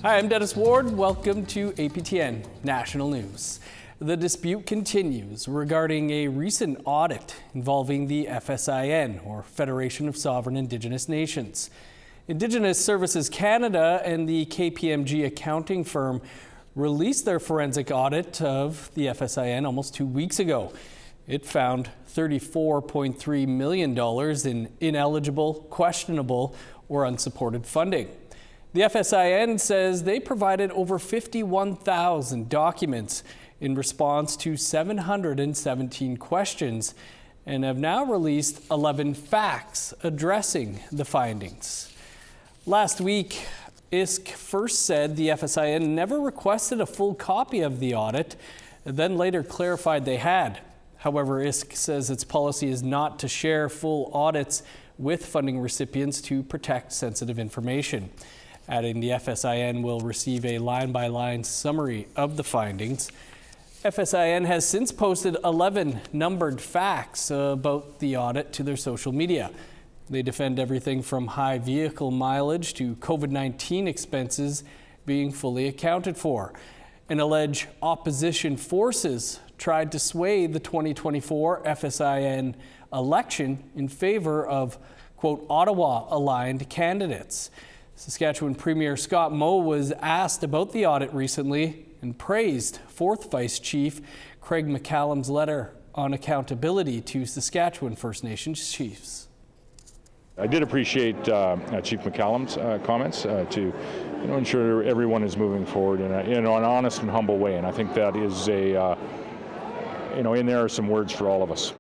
Hi, I'm Dennis Ward. Welcome to APTN National News. The dispute continues regarding a recent audit involving the FSIN, or Federation of Sovereign Indigenous Nations. Indigenous Services Canada and the KPMG accounting firm released their forensic audit of the FSIN almost 2 weeks ago. It found $34.3 million in ineligible, questionable, or unsupported funding. The FSIN says they provided over 51,000 documents in response to 717 questions and have now released 11 facts addressing the findings. Last week, ISK first said the FSIN never requested a full copy of the audit, and then later clarified they had. However, ISK says its policy is not to share full audits with funding recipients to protect sensitive information. Adding the FSIN will receive a line-by-line summary of the findings. FSIN has since posted 11 numbered facts about the audit to their social media. They defend everything from high vehicle mileage to COVID-19 expenses being fully accounted for, and allege opposition forces tried to sway the 2024 FSIN election in favor of, quote, Ottawa-aligned candidates. Saskatchewan Premier Scott Moe was asked about the audit recently and praised 4th Vice Chief Craig McCallum's letter on accountability to Saskatchewan First Nations chiefs. I did appreciate Chief McCallum's comments to ensure everyone is moving forward in an honest and humble way, and I think that is in there are some words for all of us.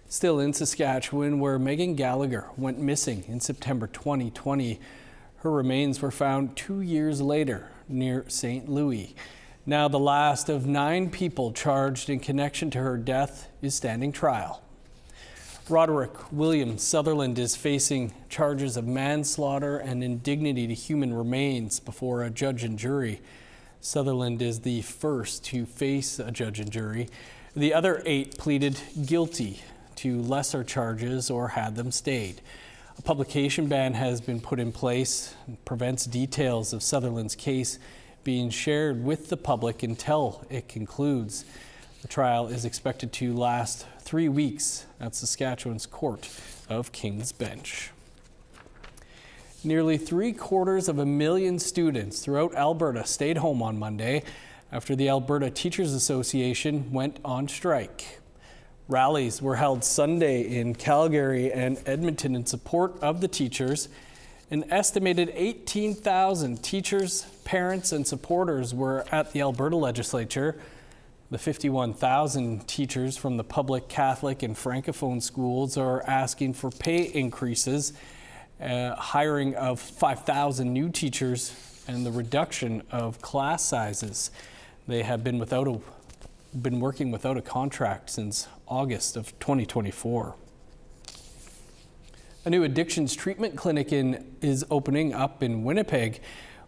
Still in Saskatchewan, where Megan Gallagher went missing in September 2020, her remains were found 2 years later near St. Louis. Now the last of 9 people charged in connection to her death is standing trial. Roderick William Sutherland is facing charges of manslaughter and indignity to human remains before a judge and jury. Sutherland is the first to face a judge and jury. The other 8 pleaded guilty to lesser charges or had them stayed. A publication ban has been put in place and prevents details of Sutherland's case being shared with the public until it concludes. The trial is expected to last 3 weeks at Saskatchewan's Court of King's Bench. Nearly 750,000 students throughout Alberta stayed home on Monday after the Alberta Teachers Association went on strike. Rallies were held Sunday in Calgary and Edmonton in support of the teachers. An estimated 18,000 teachers, parents, and supporters were at the Alberta Legislature. The 51,000 teachers from the public, Catholic, and Francophone schools are asking for pay increases, hiring of 5,000 new teachers, and the reduction of class sizes. They have been working without a contract since August of 2024. A new addictions treatment clinic is opening up in Winnipeg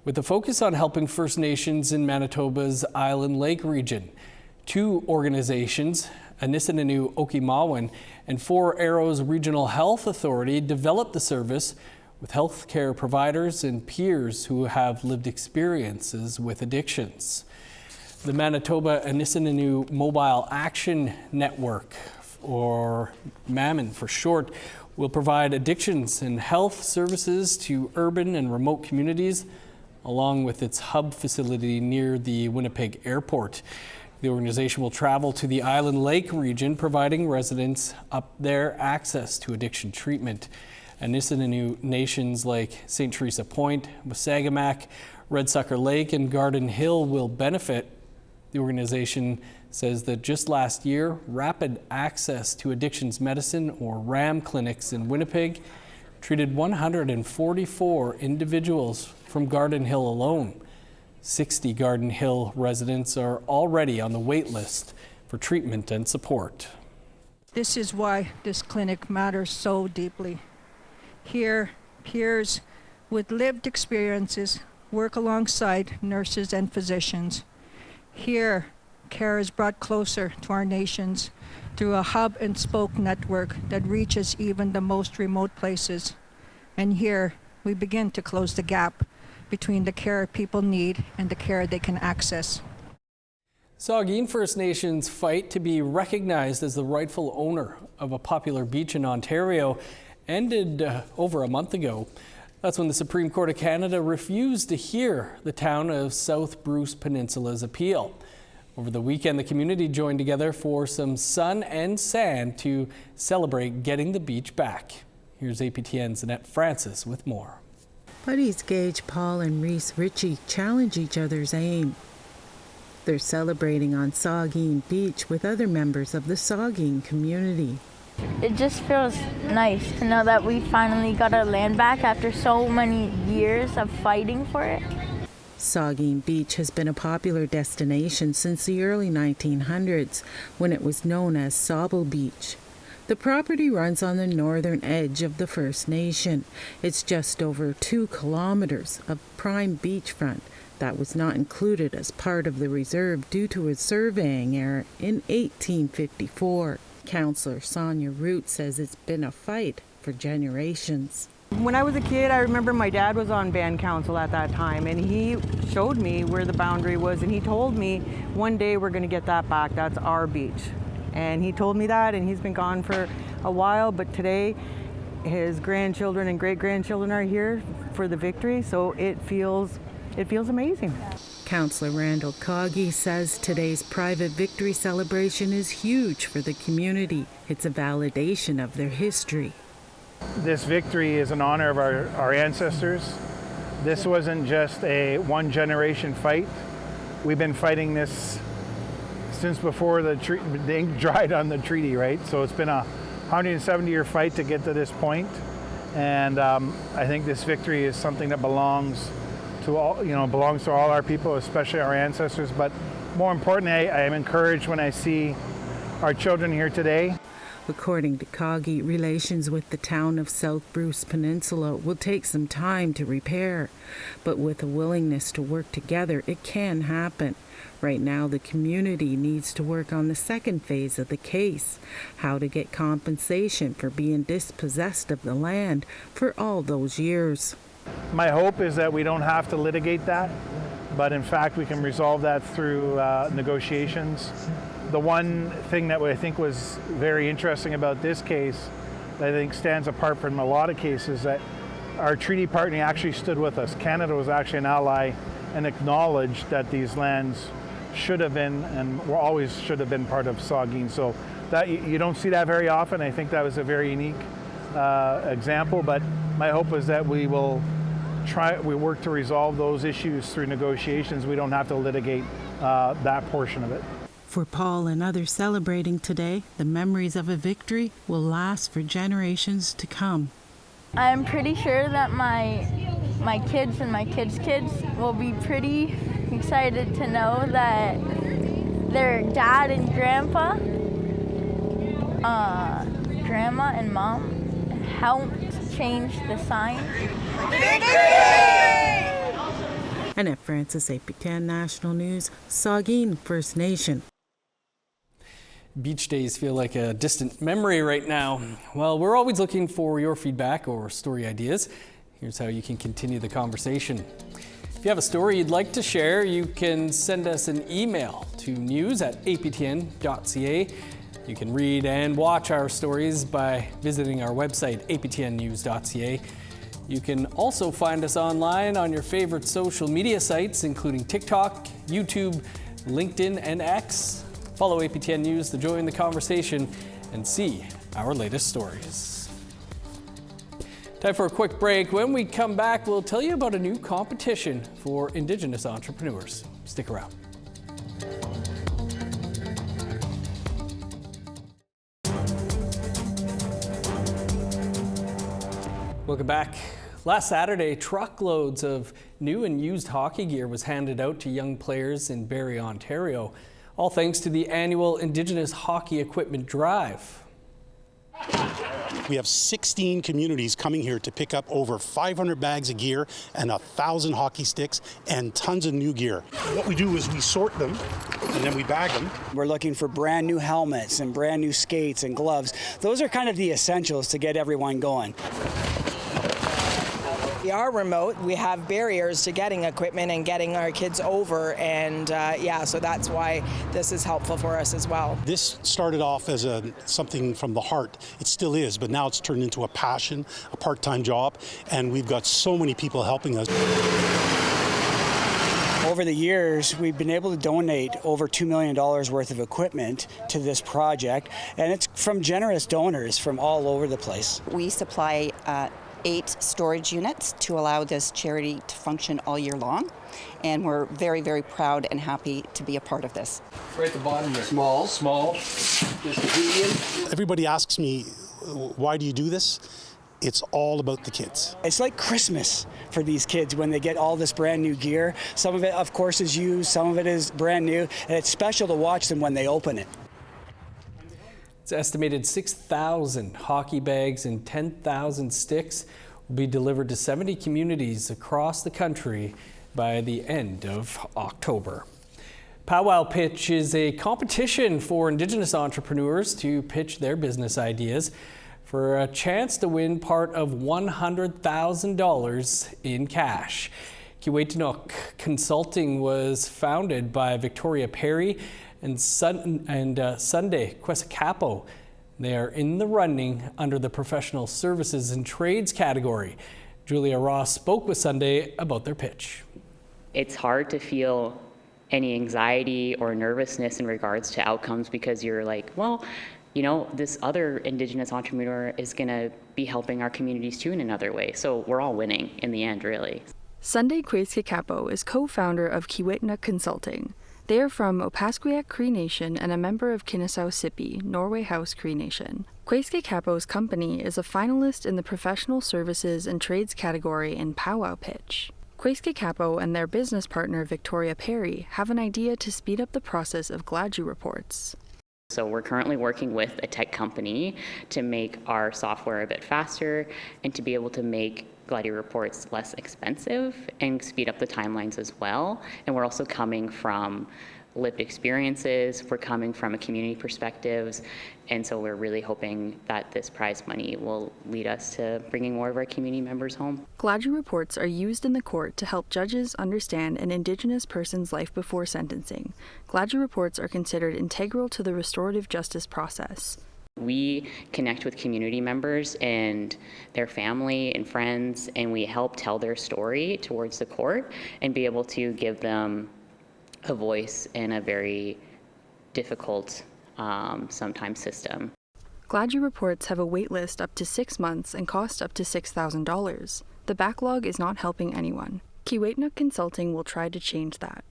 with a focus on helping First Nations in Manitoba's Island Lake region. 2 organizations, Anishinaabe Okinawan and 4 Arrows Regional Health Authority, developed the service with healthcare providers and peers who have lived experiences with addictions. The Manitoba Anishinaabe Mobile Action Network, or MAMAN for short, will provide addictions and health services to urban and remote communities, along with its hub facility near the Winnipeg Airport. The organization will travel to the Island Lake region, providing residents up there access to addiction treatment. Anishinaabe nations like St. Teresa Point, Wasagamak, Red Sucker Lake, and Garden Hill will benefit. The organization says that just last year, Rapid Access to Addictions Medicine, or RAM clinics in Winnipeg, treated 144 individuals from Garden Hill alone. 60 Garden Hill residents are already on the wait list for treatment and support. This is why this clinic matters so deeply. Here, peers with lived experiences work alongside nurses and physicians. Here, care is brought closer to our nations through a hub and spoke network that reaches even the most remote places. And here, we begin to close the gap between the care people need and the care they can access. Saugeen First Nations fight to be recognized as the rightful owner of a popular beach in Ontario ended over a month ago. That's when the Supreme Court of Canada refused to hear the town of South Bruce Peninsula's appeal. Over the weekend, the community joined together for some sun and sand to celebrate getting the beach back. Here's APTN's Annette Francis with more. Buddies Gage, Paul and Reese Ritchie challenge each other's aim. They're celebrating on Saugeen Beach with other members of the Saugeen community. It just feels nice to know that we finally got our land back after so many years of fighting for it. Saugeen Beach has been a popular destination since the early 1900s, when it was known as Sauble Beach. The property runs on the northern edge of the First Nation. It's just over 2 kilometers of prime beachfront that was not included as part of the reserve due to a surveying error in 1854. Councillor Sonia Root says it's been a fight for generations. When I was a kid, I remember my dad was on band council at that time, and he showed me where the boundary was, and he told me one day we're going to get that back. That's our beach. And he told me that, and he's been gone for a while, but today his grandchildren and great-grandchildren are here for the victory, so it feels amazing. Councillor Randall Coggy says today's private victory celebration is huge for the community. It's a validation of their history. This victory is in honor of our ancestors. This wasn't just a one-generation fight. We've been fighting this since before the ink dried on the treaty, right? So it's been a 170-year fight to get to this point. And I think this victory is something that belongs to all our people, especially our ancestors. But more importantly, I am encouraged when I see our children here today. According to Coggy, relations with the town of South Bruce Peninsula will take some time to repair, but with a willingness to work together, it can happen. Right now, the community needs to work on the second phase of the case, how to get compensation for being dispossessed of the land for all those years. My hope is that we don't have to litigate that, but in fact we can resolve that through negotiations. The one thing that I think was very interesting about this case, that I think stands apart from a lot of cases, that our treaty partner actually stood with us. Canada was actually an ally and acknowledged that these lands should have been and always should have been part of Saugeen. So that you don't see that very often. I think that was a very unique example, but my hope is that we work to resolve those issues through negotiations. We don't have to litigate that portion of it. For Paul and others celebrating today, the memories of a victory will last for generations to come. I'm pretty sure that my kids and my kids' kids will be pretty excited to know that their dad and grandpa, grandma and mom helped change the sign. Annette Francis, APTN National News, Saugeen First Nation. Beach days feel like a distant memory right now. Well, we're always looking for your feedback or story ideas. Here's how you can continue the conversation. If you have a story you'd like to share, you can send us an email to news@aptn.ca. You can read and watch our stories by visiting our website, aptnnews.ca. You can also find us online on your favorite social media sites, including TikTok, YouTube, LinkedIn, and X. Follow APTN News to join the conversation and see our latest stories. Time for a quick break. When we come back, we'll tell you about a new competition for Indigenous entrepreneurs. Stick around. Welcome back. Last Saturday, truckloads of new and used hockey gear was handed out to young players in Barrie, Ontario, all thanks to the annual Indigenous Hockey Equipment Drive. We have 16 communities coming here to pick up over 500 bags of gear and 1,000 hockey sticks and tons of new gear. What we do is we sort them and then we bag them. We're looking for brand new helmets and brand new skates and gloves. Those are kind of the essentials to get everyone going. We are remote. We have barriers to getting equipment and getting our kids over, and so that's why this is helpful for us as well. This started off as something from the heart. It still is, but now it's turned into a passion, a part-time job, and we've got so many people helping us. Over the years, we've been able to donate over $2 million worth of equipment to this project, and it's from generous donors from all over the place. We supply 8 storage units to allow this charity to function all year long, and we're very, very proud and happy to be a part of this. Right at the bottom there. Small, disobedient. Everybody asks me, why do you do this? It's all about the kids. It's like Christmas for these kids when they get all this brand new gear. Some of it, of course, is used, some of it is brand new, and it's special to watch them when they open it. It's estimated 6,000 hockey bags and 10,000 sticks will be delivered to 70 communities across the country by the end of October. Powwow Pitch is a competition for Indigenous entrepreneurs to pitch their business ideas for a chance to win part of $100,000 in cash. Kiwetanuk Consulting was founded by Victoria Perry and Sunday Quesicapo. They are in the running under the Professional Services and Trades category. Julia Ross spoke with Sunday about their pitch. It's hard to feel any anxiety or nervousness in regards to outcomes because you're like, well, you know, this other Indigenous entrepreneur is going to be helping our communities too in another way. So we're all winning in the end, really. Sunday Quesicapo is co-founder of Kiwetanuk Consulting. They are from Opaskwayak Cree Nation and a member of Kinnisau Sipi, Norway House Cree Nation. Quesicapo's company is a finalist in the Professional Services and Trades category in Powwow Pitch. Quesicapo and their business partner Victoria Perry have an idea to speed up the process of Gladue reports. So we're currently working with a tech company to make our software a bit faster and to be able to make Gladue reports less expensive and speed up the timelines as well. And we're also coming from lived experiences, we're coming from a community perspectives, and so we're really hoping that this prize money will lead us to bringing more of our community members home. Gladue reports are used in the court to help judges understand an Indigenous person's life before sentencing. Gladue reports are considered integral to the restorative justice process. We connect with community members and their family and friends, and we help tell their story towards the court and be able to give them a voice in a very difficult, sometimes system. Gladue reports have a wait list up to 6 months and cost up to $6,000. The backlog is not helping anyone. Kiwetanuk Consulting will try to change that.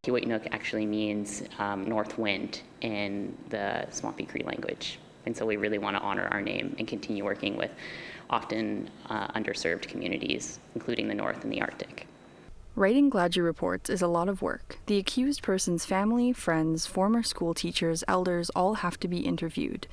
Kiwetanuk actually means north wind in the Swampy Cree language. And so we really want to honor our name and continue working with often underserved communities, including the North and the Arctic. Writing Gladue reports is a lot of work. The accused person's family, friends, former school teachers, elders all have to be interviewed.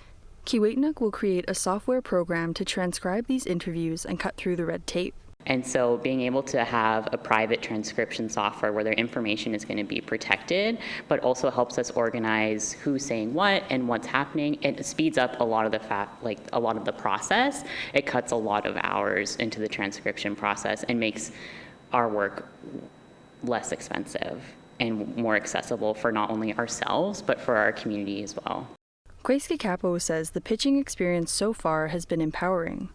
Kiwetanuk will create a software program to transcribe these interviews and cut through the red tape. And so being able to have a private transcription software where their information is going to be protected, but also helps us organize who's saying what and what's happening. It speeds up a lot of the process. It cuts a lot of hours into the transcription process and makes our work less expensive and more accessible for not only ourselves, but for our community as well. Quesicapo says the pitching experience so far has been empowering.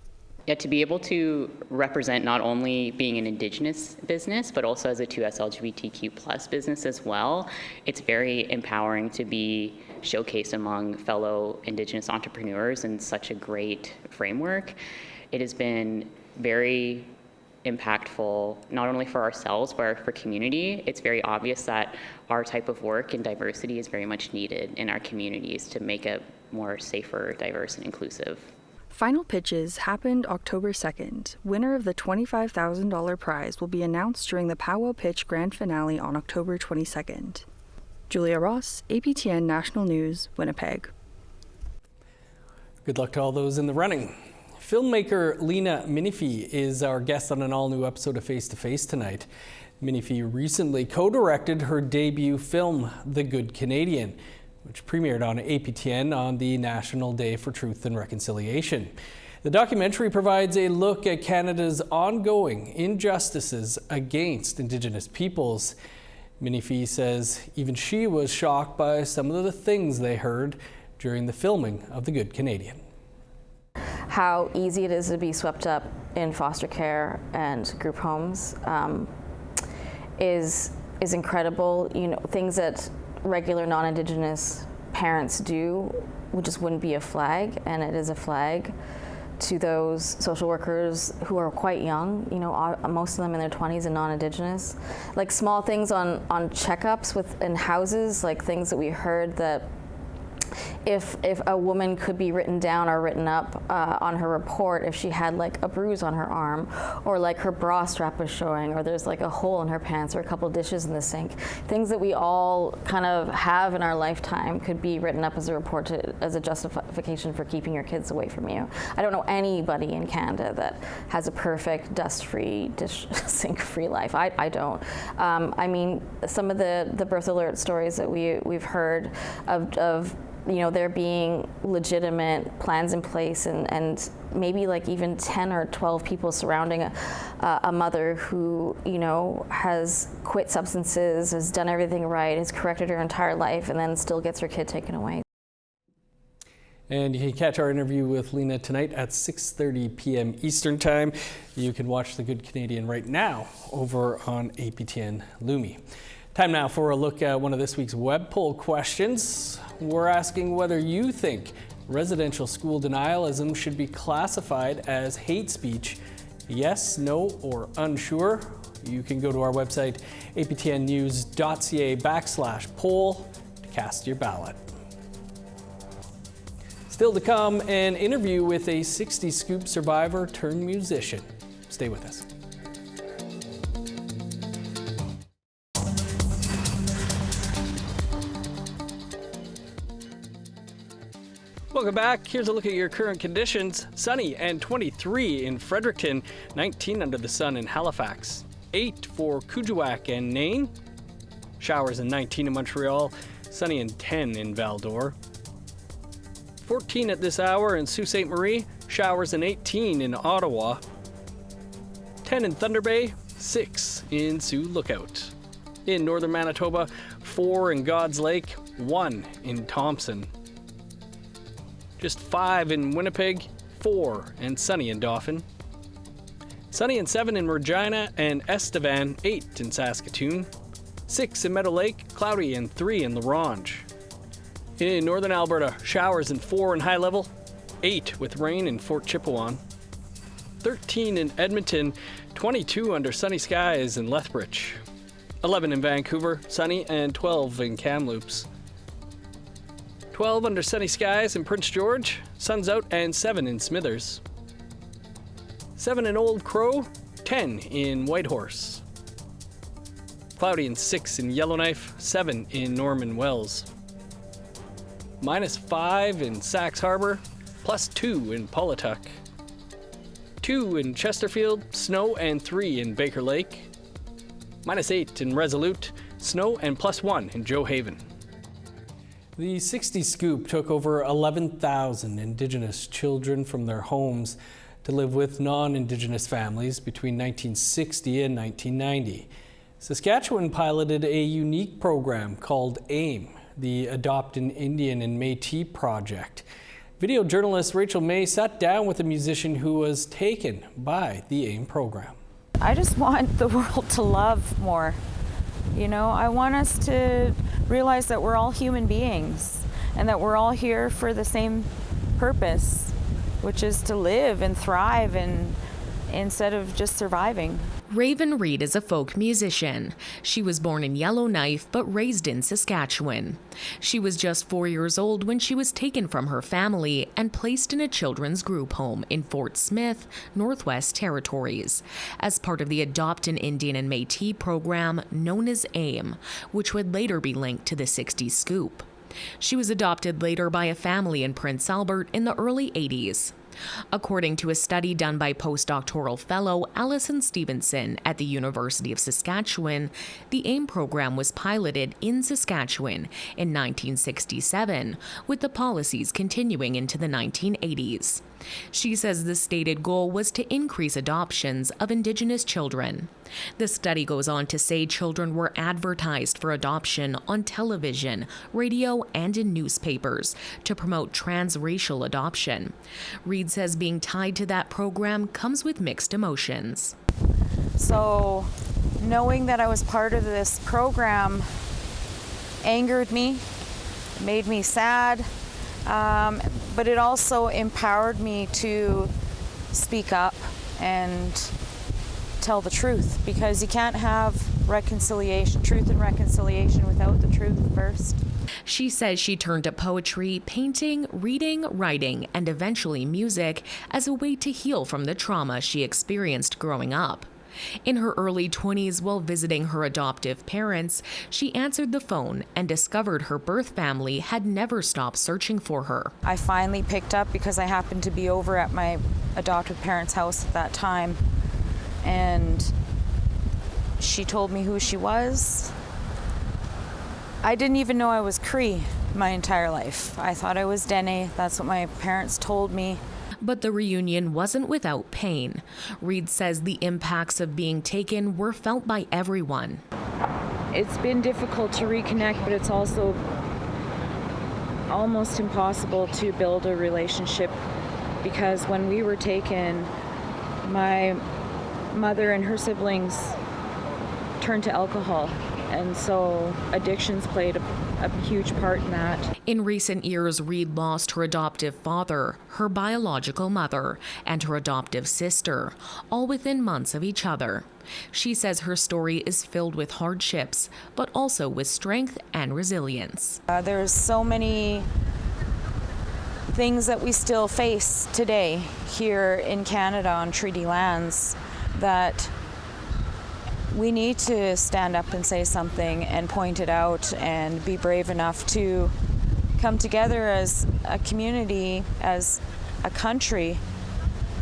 Yeah, to be able to represent not only being an Indigenous business, but also as a 2S LGBTQ+ business as well, it's very empowering to be showcased among fellow Indigenous entrepreneurs in such a great framework. It has been very impactful, not only for ourselves, but for community. It's very obvious that our type of work and diversity is very much needed in our communities to make it more safer, diverse, and inclusive. Final pitches happened October 2nd. Winner of the $25,000 prize will be announced during the Powwow Pitch Grand Finale on October 22nd. Julia Ross, APTN National News, Winnipeg. Good luck to all those in the running. Filmmaker Lena Minifee is our guest on an all-new episode of Face to Face tonight. Minifee recently co-directed her debut film, The Good Canadian, which premiered on APTN on the National Day for Truth and Reconciliation. The documentary provides a look at Canada's ongoing injustices against Indigenous peoples. Minnie Fee says even she was shocked by some of the things they heard during the filming of The Good Canadian. How easy it is to be swept up in foster care and group homes is incredible. You know, things that regular non-Indigenous parents do just wouldn't be a flag, and it is a flag to those social workers who are quite young, you know, most of them in their 20s and non-Indigenous. Like small things on checkups in houses, like things that we heard that if a woman could be written down or written up on her report if she had like a bruise on her arm, or like her bra strap was showing, or there's like a hole in her pants, or a couple dishes in the sink. Things that we all kind of have in our lifetime could be written up as a report as a justification for keeping your kids away from you. I don't know anybody in Canada that has a perfect dust-free, sink-free life. I don't. I mean, some of the birth alert stories that we've heard of you know, there being legitimate plans in place and maybe like even 10 or 12 people surrounding a mother who, you know, has quit substances, has done everything right, has corrected her entire life, and then still gets her kid taken away. And you can catch our interview with Lena tonight at 6:30 p.m. Eastern Time. You can watch The Good Canadian right now over on APTN Lumi. Time now for a look at one of this week's web poll questions. We're asking whether you think residential school denialism should be classified as hate speech. Yes, no, or unsure. You can go to our website, aptnnews.ca/poll to cast your ballot. Still to come, an interview with a 60 Scoop survivor turned musician. Stay with us. Welcome back. Here's a look at your current conditions. Sunny and 23 in Fredericton, 19 under the sun in Halifax, 8 for Kuujjuaq and Nain, showers and 19 in Montreal, sunny and 10 in Val-d'Or, 14 at this hour in Sault Ste. Marie, showers and 18 in Ottawa, 10 in Thunder Bay, 6 in Sioux Lookout. In northern Manitoba, 4 in God's Lake, 1 in Thompson. Just 5 in Winnipeg, 4 and sunny in Dauphin. Sunny and 7 in Regina and Estevan, 8 in Saskatoon. 6 in Meadow Lake, cloudy and 3 in La Ronge. In northern Alberta, showers and 4 in High Level, 8 with rain in Fort Chipewyan. 13 in Edmonton, 22 under sunny skies in Lethbridge. 11 in Vancouver, sunny, and 12 in Kamloops. 12 under sunny skies in Prince George, sun's out, and 7 in Smithers. 7 in Old Crow, 10 in Whitehorse. Cloudy and 6 in Yellowknife, 7 in Norman Wells. -5 in Sax Harbor, +2 in Paulatuck. 2 in Chesterfield, snow, and 3 in Baker Lake. -8 in Resolute, snow, and +1 in Joe Haven. The 60 Scoop took over 11,000 Indigenous children from their homes to live with non-Indigenous families between 1960 and 1990. Saskatchewan piloted a unique program called AIM, the Adopt an Indian and Métis project. Video journalist Rachel May sat down with a musician who was taken by the AIM program. I just want the world to love more. You know, I want us to realize that we're all human beings and that we're all here for the same purpose, which is to live and thrive and instead of just surviving. Raven Reed is a folk musician. She was born in Yellowknife but raised in Saskatchewan. She was just 4 years old when she was taken from her family and placed in a children's group home in Fort Smith, Northwest Territories, as part of the Adopt an Indian and Métis program known as AIM, which would later be linked to the 60 Scoop. She was adopted later by a family in Prince Albert in the early 80s. According to a study done by postdoctoral fellow Alison Stevenson at the University of Saskatchewan, the AIM program was piloted in Saskatchewan in 1967, with the policies continuing into the 1980s. She says the stated goal was to increase adoptions of Indigenous children. The study goes on to say children were advertised for adoption on television, radio, and in newspapers to promote transracial adoption. Reed says being tied to that program comes with mixed emotions. So knowing that I was part of this program angered me, made me sad, but it also empowered me to speak up and tell the truth, because you can't have reconciliation, truth and reconciliation without the truth first. She says she turned to poetry, painting, reading, writing, and eventually music as a way to heal from the trauma she experienced growing up. In her early 20s, while visiting her adoptive parents, she answered the phone and discovered her birth family had never stopped searching for her. I finally picked up because I happened to be over at my adoptive parents' house at that time, and she told me who she was. I didn't even know I was Cree my entire life. I thought I was Dene. That's what my parents told me. But the reunion wasn't without pain. Reed says the impacts of being taken were felt by everyone. It's been difficult to reconnect, but it's also almost impossible to build a relationship, because when we were taken, my mother and her siblings turned to alcohol, and so addictions played a huge part in that. In recent years, Reed lost her adoptive father, her biological mother, and her adoptive sister, all within months of each other. She says her story is filled with hardships, but also with strength and resilience. There's so many things that we still face today here in Canada on treaty lands that we need to stand up and say something and point it out and be brave enough to come together as a community, as a country,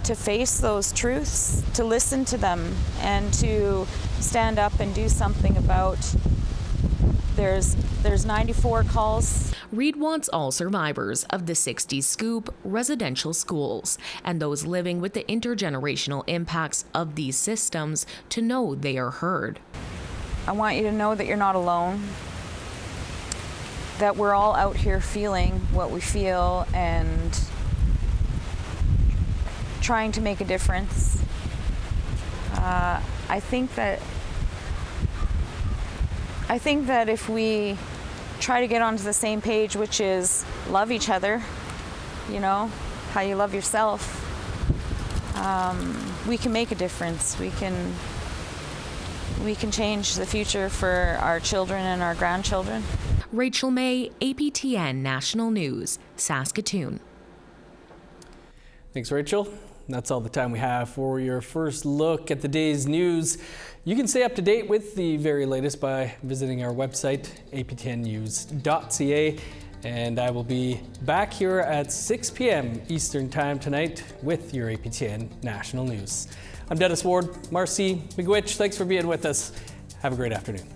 to face those truths, to listen to them, and to stand up and do something about. There's 94 calls. Reed wants all survivors of the 60s scoop residential schools and those living with the intergenerational impacts of these systems to know they are heard. I want you to know that you're not alone, that we're all out here feeling what we feel and trying to make a difference. I think that if we try to get onto the same page, which is love each other, you know, how you love yourself, we can make a difference. We can change the future for our children and our grandchildren. Rachel May, APTN National News, Saskatoon. Thanks, Rachel. That's all the time we have for your first look at the day's news. You can stay up to date with the very latest by visiting our website, aptnnews.ca. And I will be back here at 6 p.m. Eastern Time tonight with your APTN National News. I'm Dennis Ward. Marcy Miigwech, thanks for being with us. Have a great afternoon.